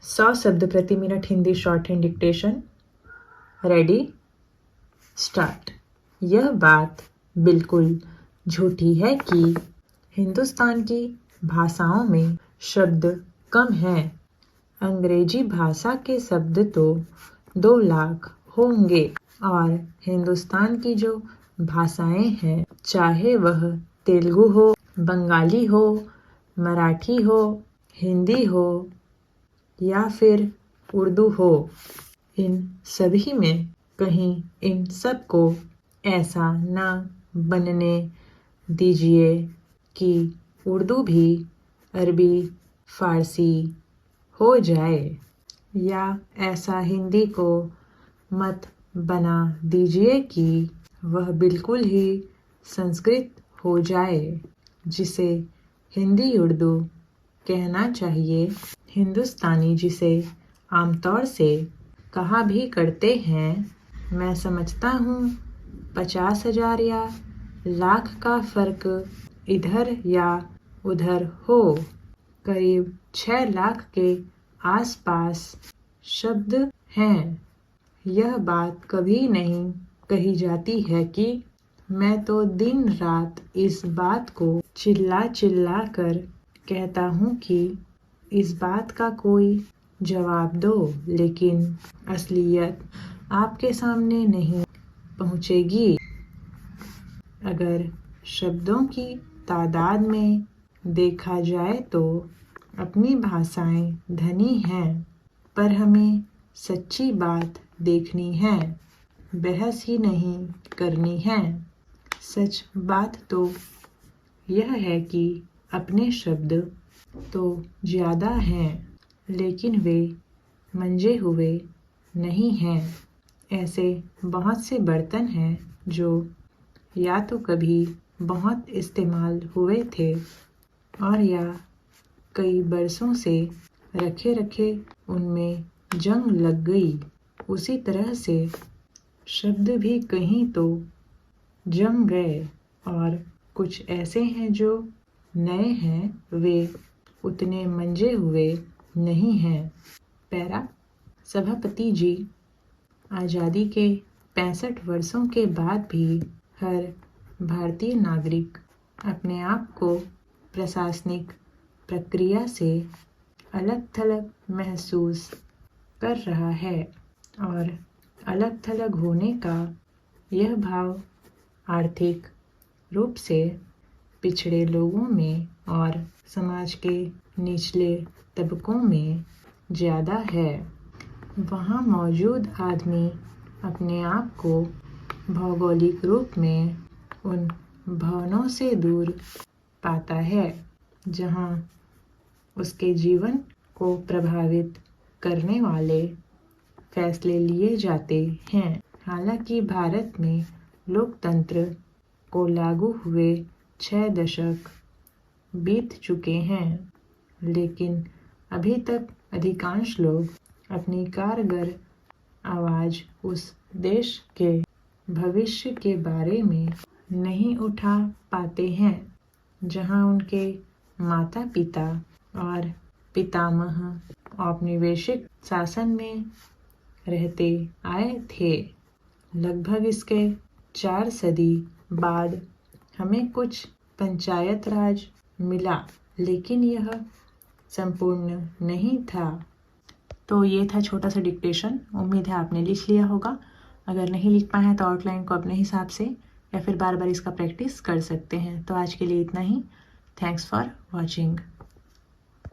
100 शब्द प्रति minute Hindi short hand dictation. Ready, start. यह बात बिल्कुल झूठी है कि हिंदुस्तान की भाषाओं में शब्द कम हैं। अंग्रेजी भाषा के शब्द तो 2 लाख होंगे और हिंदुस्तान की जो भाषाएं हैं, चाहे वह तेलुगु हो, बंगाली हो, मराठी हो, हिंदी हो या फिर उर्दू हो, इन सभी में कहीं इन सब को ऐसा ना बनने दीजिए कि उर्दू भी अरबी फ़ारसी हो जाए, या ऐसा हिंदी को मत बना दीजिए कि वह बिल्कुल ही संस्कृत हो जाए, जिसे हिंदी उर्दू कहना चाहिए। हिंदुस्तानी जिसे आमतौर से कहा भी करते हैं, मैं समझता हूँ 50,000 या लाख का फ़र्क इधर या उधर हो, करीब 6 लाख के आसपास शब्द हैं। यह बात कभी नहीं कही जाती है कि मैं तो दिन रात इस बात को चिल्ला चिल्ला कर कहता हूँ कि इस बात का कोई जवाब दो, लेकिन असलियत आपके सामने नहीं पहुँचेगी। अगर शब्दों की तादाद में देखा जाए तो अपनी भाषाएं धनी हैं, पर हमें सच्ची बात देखनी है, बहस ही नहीं करनी है। सच बात तो यह है कि अपने शब्द तो ज़्यादा हैं, लेकिन वे मंजे हुए नहीं हैं। ऐसे बहुत से बर्तन हैं जो या तो कभी बहुत इस्तेमाल हुए थे और या कई बरसों से रखे रखे उनमें जंग लग गई। उसी तरह से शब्द भी कहीं तो जम गए, और कुछ ऐसे हैं जो नए हैं, वे उतने मंजे हुए नहीं हैं। पैरा। सभापति जी, आज़ादी के 65 वर्षों के बाद भी हर भारतीय नागरिक अपने आप को प्रशासनिक प्रक्रिया से अलग थलग महसूस कर रहा है, और अलग थलग होने का यह भाव आर्थिक रूप से पिछड़े लोगों में और समाज के निचले तबकों में ज़्यादा है। वहाँ मौजूद आदमी अपने आप को भौगोलिक रूप में उन भवनों से दूर पाता है जहाँ उसके जीवन को प्रभावित करने वाले फैसले लिए जाते हैं। हालांकि भारत में लोकतंत्र को लागू हुए 6 दशक बीत चुके हैं, लेकिन अभी तक अधिकांश लोग अपनी कारगर आवाज़ उस देश के भविष्य के बारे में नहीं उठा पाते हैं जहां उनके माता पिता और पितामह औपनिवेशिक शासन में रहते आए थे। लगभग इसके 4 सदी बाद हमें कुछ पंचायत राज मिला, लेकिन यह संपूर्ण नहीं था। तो ये था छोटा सा डिक्टेशन। उम्मीद है आपने लिख लिया होगा। अगर नहीं लिख पाए हैं तो आउटलाइन को अपने हिसाब से या फिर बार बार इसका प्रैक्टिस कर सकते हैं। तो आज के लिए इतना ही। Thanks for watching.